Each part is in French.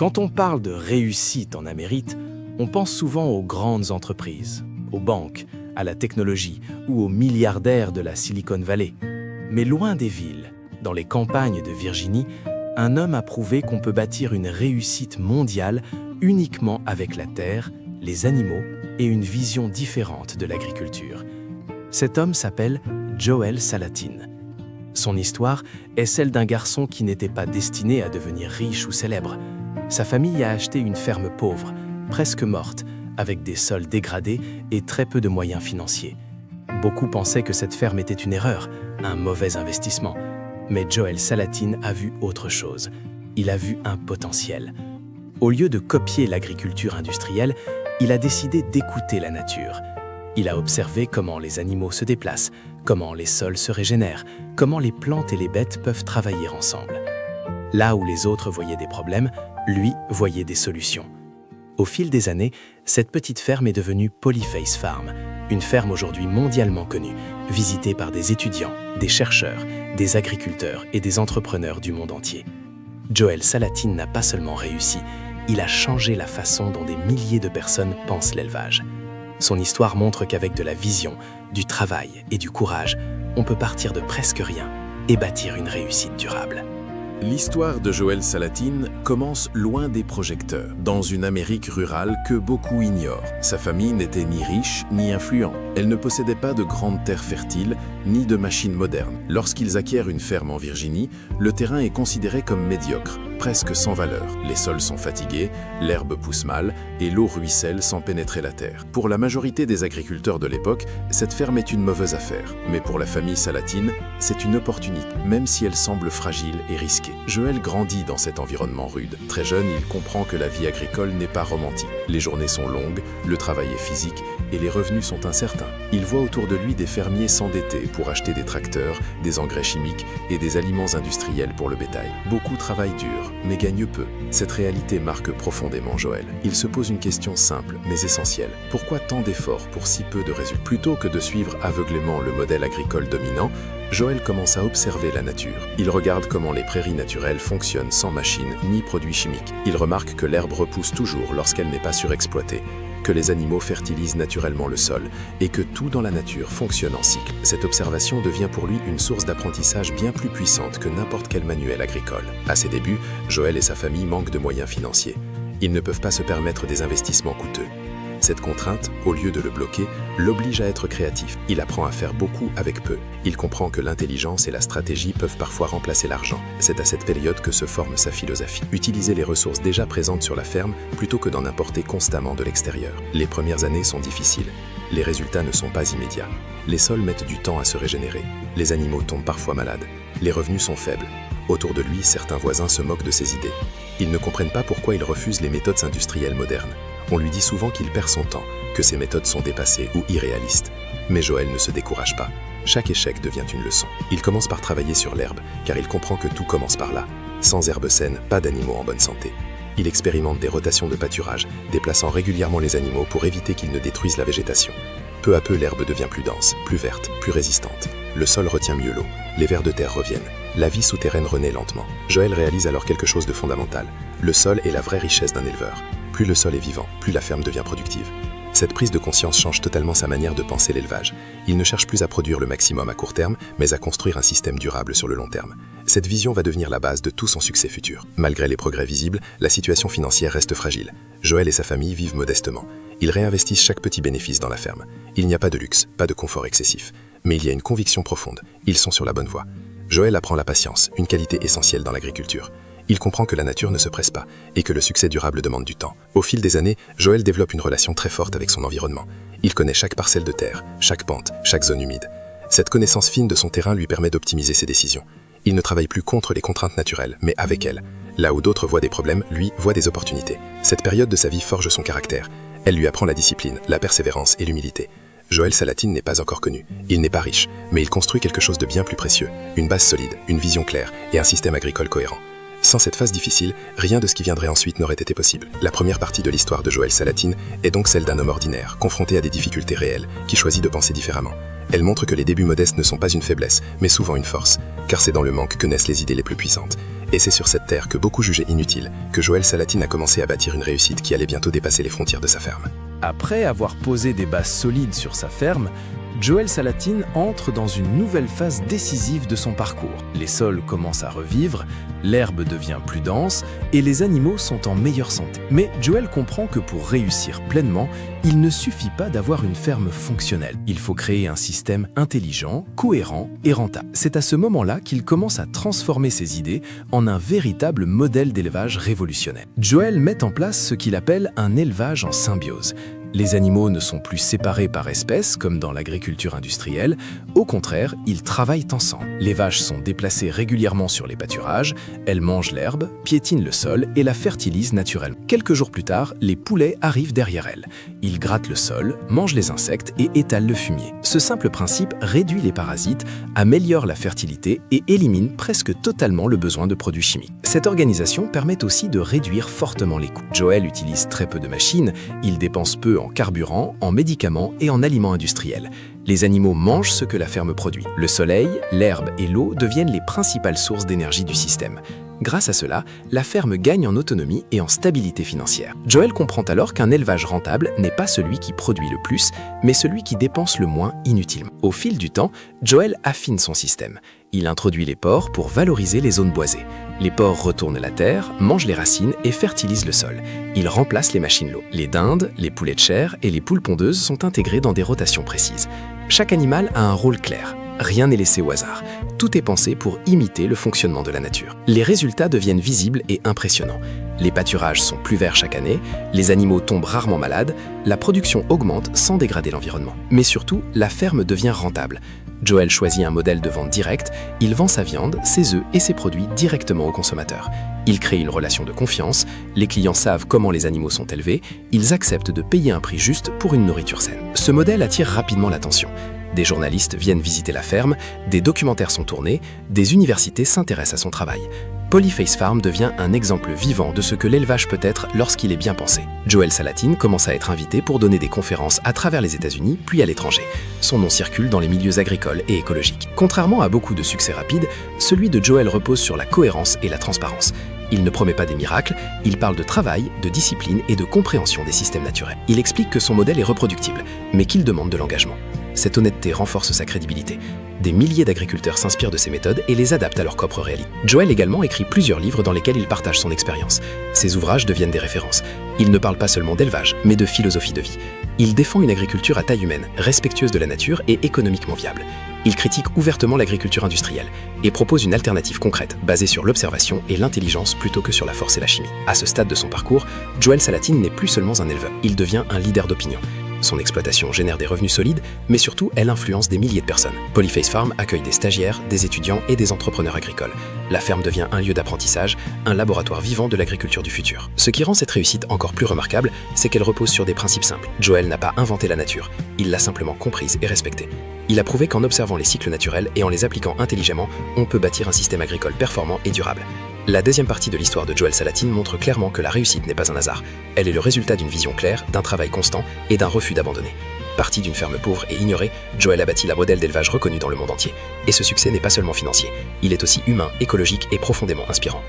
Quand on parle de réussite en Amérique, on pense souvent aux grandes entreprises, aux banques, à la technologie ou aux milliardaires de la Silicon Valley. Mais loin des villes, dans les campagnes de Virginie, un homme a prouvé qu'on peut bâtir une réussite mondiale uniquement avec la terre, les animaux et une vision différente de l'agriculture. Cet homme s'appelle Joel Salatin. Son histoire est celle d'un garçon qui n'était pas destiné à devenir riche ou célèbre. Sa famille a acheté une ferme pauvre, presque morte, avec des sols dégradés et très peu de moyens financiers. Beaucoup pensaient que cette ferme était une erreur, un mauvais investissement. Mais Joel Salatin a vu autre chose. Il a vu un potentiel. Au lieu de copier l'agriculture industrielle, il a décidé d'écouter la nature. Il a observé comment les animaux se déplacent, comment les sols se régénèrent, comment les plantes et les bêtes peuvent travailler ensemble. Là où les autres voyaient des problèmes, lui voyait des solutions. Au fil des années, cette petite ferme est devenue Polyface Farm, une ferme aujourd'hui mondialement connue, visitée par des étudiants, des chercheurs, des agriculteurs et des entrepreneurs du monde entier. Joel Salatin n'a pas seulement réussi, il a changé la façon dont des milliers de personnes pensent l'élevage. Son histoire montre qu'avec de la vision, du travail et du courage, on peut partir de presque rien et bâtir une réussite durable. L'histoire de Joel Salatin commence loin des projecteurs, dans une Amérique rurale que beaucoup ignorent. Sa famille n'était ni riche ni influente. Elle ne possédait pas de grandes terres fertiles, ni de machines modernes. Lorsqu'ils acquièrent une ferme en Virginie, le terrain est considéré comme médiocre, presque sans valeur. Les sols sont fatigués, l'herbe pousse mal et l'eau ruisselle sans pénétrer la terre. Pour la majorité des agriculteurs de l'époque, cette ferme est une mauvaise affaire. Mais pour la famille Salatin, c'est une opportunité, même si elle semble fragile et risquée. Joel grandit dans cet environnement rude. Très jeune, il comprend que la vie agricole n'est pas romantique. Les journées sont longues, le travail est physique et les revenus sont incertains. Il voit autour de lui des fermiers s'endetter pour acheter des tracteurs, des engrais chimiques et des aliments industriels pour le bétail. Beaucoup travaillent dur, mais gagnent peu. Cette réalité marque profondément Joel. Il se pose une question simple, mais essentielle. Pourquoi tant d'efforts pour si peu de résultats? Plutôt que de suivre aveuglément le modèle agricole dominant, Joel commence à observer la nature. Il regarde comment les prairies naturelles fonctionnent sans machines ni produits chimiques. Il remarque que l'herbe repousse toujours lorsqu'elle n'est pas surexploitée, que les animaux fertilisent naturellement le sol et que tout dans la nature fonctionne en cycle. Cette observation devient pour lui une source d'apprentissage bien plus puissante que n'importe quel manuel agricole. À ses débuts, Joel et sa famille manquent de moyens financiers. Ils ne peuvent pas se permettre des investissements coûteux. Cette contrainte, au lieu de le bloquer, l'oblige à être créatif. Il apprend à faire beaucoup avec peu. Il comprend que l'intelligence et la stratégie peuvent parfois remplacer l'argent. C'est à cette période que se forme sa philosophie. Utiliser les ressources déjà présentes sur la ferme plutôt que d'en importer constamment de l'extérieur. Les premières années sont difficiles. Les résultats ne sont pas immédiats. Les sols mettent du temps à se régénérer. Les animaux tombent parfois malades. Les revenus sont faibles. Autour de lui, certains voisins se moquent de ses idées. Ils ne comprennent pas pourquoi il refuse les méthodes industrielles modernes. On lui dit souvent qu'il perd son temps, que ses méthodes sont dépassées ou irréalistes. Mais Joel ne se décourage pas. Chaque échec devient une leçon. Il commence par travailler sur l'herbe, car il comprend que tout commence par là. Sans herbe saine, pas d'animaux en bonne santé. Il expérimente des rotations de pâturage, déplaçant régulièrement les animaux pour éviter qu'ils ne détruisent la végétation. Peu à peu, l'herbe devient plus dense, plus verte, plus résistante. Le sol retient mieux l'eau. Les vers de terre reviennent. La vie souterraine renaît lentement. Joel réalise alors quelque chose de fondamental. Le sol est la vraie richesse d'un éleveur. Plus le sol est vivant, plus la ferme devient productive. Cette prise de conscience change totalement sa manière de penser l'élevage. Il ne cherche plus à produire le maximum à court terme, mais à construire un système durable sur le long terme. Cette vision va devenir la base de tout son succès futur. Malgré les progrès visibles, la situation financière reste fragile. Joel et sa famille vivent modestement. Ils réinvestissent chaque petit bénéfice dans la ferme. Il n'y a pas de luxe, pas de confort excessif. Mais il y a une conviction profonde. Ils sont sur la bonne voie. Joel apprend la patience, une qualité essentielle dans l'agriculture. Il comprend que la nature ne se presse pas et que le succès durable demande du temps. Au fil des années, Joel développe une relation très forte avec son environnement. Il connaît chaque parcelle de terre, chaque pente, chaque zone humide. Cette connaissance fine de son terrain lui permet d'optimiser ses décisions. Il ne travaille plus contre les contraintes naturelles, mais avec elles. Là où d'autres voient des problèmes, lui voit des opportunités. Cette période de sa vie forge son caractère. Elle lui apprend la discipline, la persévérance et l'humilité. Joel Salatin n'est pas encore connu. Il n'est pas riche, mais il construit quelque chose de bien plus précieux. Une base solide, une vision claire et un système agricole cohérent. Sans cette phase difficile, rien de ce qui viendrait ensuite n'aurait été possible. La première partie de l'histoire de Joel Salatin est donc celle d'un homme ordinaire, confronté à des difficultés réelles, qui choisit de penser différemment. Elle montre que les débuts modestes ne sont pas une faiblesse, mais souvent une force, car c'est dans le manque que naissent les idées les plus puissantes. Et c'est sur cette terre que beaucoup jugeaient inutile que Joel Salatin a commencé à bâtir une réussite qui allait bientôt dépasser les frontières de sa ferme. Après avoir posé des bases solides sur sa ferme, Joel Salatin entre dans une nouvelle phase décisive de son parcours. Les sols commencent à revivre, l'herbe devient plus dense et les animaux sont en meilleure santé. Mais Joel comprend que pour réussir pleinement, il ne suffit pas d'avoir une ferme fonctionnelle. Il faut créer un système intelligent, cohérent et rentable. C'est à ce moment-là qu'il commence à transformer ses idées en un véritable modèle d'élevage révolutionnaire. Joel met en place ce qu'il appelle un élevage en symbiose. Les animaux ne sont plus séparés par espèces comme dans l'agriculture industrielle. Au contraire, ils travaillent ensemble. Les vaches sont déplacées régulièrement sur les pâturages, elles mangent l'herbe, piétinent le sol et la fertilisent naturellement. Quelques jours plus tard, les poulets arrivent derrière elles. Ils grattent le sol, mangent les insectes et étalent le fumier. Ce simple principe réduit les parasites, améliore la fertilité et élimine presque totalement le besoin de produits chimiques. Cette organisation permet aussi de réduire fortement les coûts. Joel utilise très peu de machines, il dépense peu en carburant, en médicaments et en aliments industriels. Les animaux mangent ce que la ferme produit. Le soleil, l'herbe et l'eau deviennent les principales sources d'énergie du système. Grâce à cela, la ferme gagne en autonomie et en stabilité financière. Joel comprend alors qu'un élevage rentable n'est pas celui qui produit le plus, mais celui qui dépense le moins inutilement. Au fil du temps, Joel affine son système. Il introduit les porcs pour valoriser les zones boisées. Les porcs retournent la terre, mangent les racines et fertilisent le sol. Il remplace les machines-lots. Les dindes, les poulets de chair et les poules pondeuses sont intégrés dans des rotations précises. Chaque animal a un rôle clair. Rien n'est laissé au hasard. Tout est pensé pour imiter le fonctionnement de la nature. Les résultats deviennent visibles et impressionnants. Les pâturages sont plus verts chaque année, les animaux tombent rarement malades, la production augmente sans dégrader l'environnement. Mais surtout, la ferme devient rentable. Joel choisit un modèle de vente directe, il vend sa viande, ses œufs et ses produits directement aux consommateurs. Il crée une relation de confiance, les clients savent comment les animaux sont élevés, ils acceptent de payer un prix juste pour une nourriture saine. Ce modèle attire rapidement l'attention. Des journalistes viennent visiter la ferme, des documentaires sont tournés, des universités s'intéressent à son travail. Polyface Farm devient un exemple vivant de ce que l'élevage peut être lorsqu'il est bien pensé. Joel Salatin commence à être invité pour donner des conférences à travers les États-Unis puis à l'étranger. Son nom circule dans les milieux agricoles et écologiques. Contrairement à beaucoup de succès rapides, celui de Joel repose sur la cohérence et la transparence. Il ne promet pas des miracles, il parle de travail, de discipline et de compréhension des systèmes naturels. Il explique que son modèle est reproductible, mais qu'il demande de l'engagement. Cette honnêteté renforce sa crédibilité. Des milliers d'agriculteurs s'inspirent de ses méthodes et les adaptent à leur propre réalité. Joel également écrit plusieurs livres dans lesquels il partage son expérience. Ses ouvrages deviennent des références. Il ne parle pas seulement d'élevage, mais de philosophie de vie. Il défend une agriculture à taille humaine, respectueuse de la nature et économiquement viable. Il critique ouvertement l'agriculture industrielle et propose une alternative concrète basée sur l'observation et l'intelligence plutôt que sur la force et la chimie. À ce stade de son parcours, Joel Salatin n'est plus seulement un éleveur, il devient un leader d'opinion. Son exploitation génère des revenus solides, mais surtout, elle influence des milliers de personnes. Polyface Farm accueille des stagiaires, des étudiants et des entrepreneurs agricoles. La ferme devient un lieu d'apprentissage, un laboratoire vivant de l'agriculture du futur. Ce qui rend cette réussite encore plus remarquable, c'est qu'elle repose sur des principes simples. Joel n'a pas inventé la nature, il l'a simplement comprise et respectée. Il a prouvé qu'en observant les cycles naturels et en les appliquant intelligemment, on peut bâtir un système agricole performant et durable. La deuxième partie de l'histoire de Joel Salatin montre clairement que la réussite n'est pas un hasard. Elle est le résultat d'une vision claire, d'un travail constant et d'un refus d'abandonner. Parti d'une ferme pauvre et ignorée, Joel a bâti la modèle d'élevage reconnu dans le monde entier. Et ce succès n'est pas seulement financier, il est aussi humain, écologique et profondément inspirant.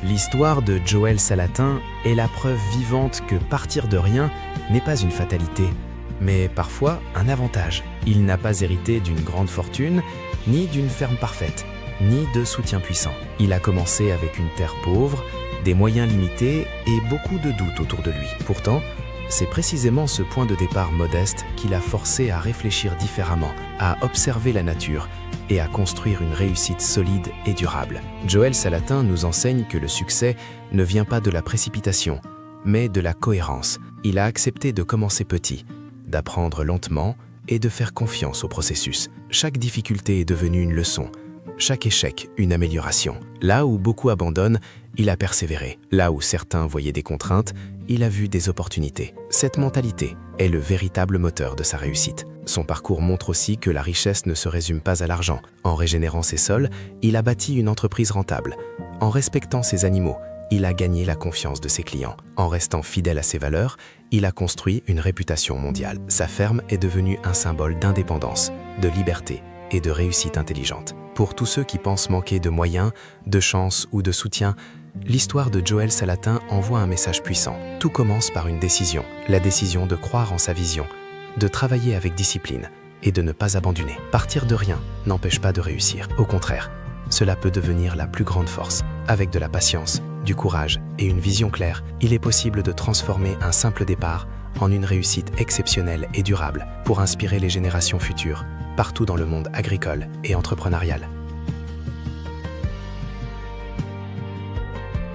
L'histoire de Joel Salatin est la preuve vivante que partir de rien n'est pas une fatalité, mais parfois un avantage. Il n'a pas hérité d'une grande fortune, ni d'une ferme parfaite, ni de soutien puissant. Il a commencé avec une terre pauvre, des moyens limités et beaucoup de doutes autour de lui. Pourtant, c'est précisément ce point de départ modeste qui l'a forcé à réfléchir différemment, à observer la nature et à construire une réussite solide et durable. Joel Salatin nous enseigne que le succès ne vient pas de la précipitation, mais de la cohérence. Il a accepté de commencer petit, d'apprendre lentement et de faire confiance au processus. Chaque difficulté est devenue une leçon, chaque échec une amélioration. Là où beaucoup abandonnent, il a persévéré. Là où certains voyaient des contraintes, il a vu des opportunités. Cette mentalité est le véritable moteur de sa réussite. Son parcours montre aussi que la richesse ne se résume pas à l'argent. En régénérant ses sols, il a bâti une entreprise rentable. En respectant ses animaux, il a gagné la confiance de ses clients. En restant fidèle à ses valeurs, il a construit une réputation mondiale. Sa ferme est devenue un symbole d'indépendance, de liberté et de réussite intelligente. Pour tous ceux qui pensent manquer de moyens, de chance ou de soutien, l'histoire de Joel Salatin envoie un message puissant. Tout commence par une décision, la décision de croire en sa vision, de travailler avec discipline et de ne pas abandonner. Partir de rien n'empêche pas de réussir. Au contraire, cela peut devenir la plus grande force. Avec de la patience, du courage et une vision claire, il est possible de transformer un simple départ en une réussite exceptionnelle et durable pour inspirer les générations futures, partout dans le monde agricole et entrepreneurial.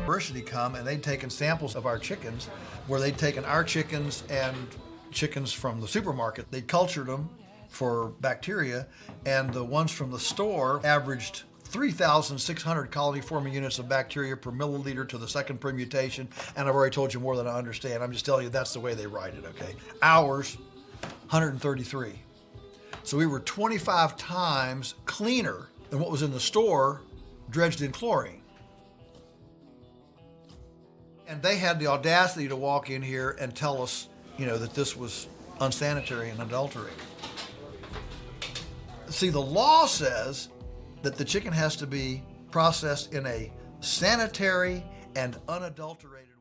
University come and they'd taken samples of our chickens, where they'd taken our chickens and chickens from the supermarket. They'd cultured them for bacteria, and the ones from the store averaged 3,600 colony-forming units of bacteria per milliliter to the second permutation, and I've already told you more than I understand. I'm just telling you that's the way they write it, okay? Ours, 133. So we were 25 times cleaner than what was in the store, dredged in chlorine. And they had the audacity to walk in here and tell us, that this was unsanitary and adulterated. See, the law says that the chicken has to be processed in a sanitary and unadulterated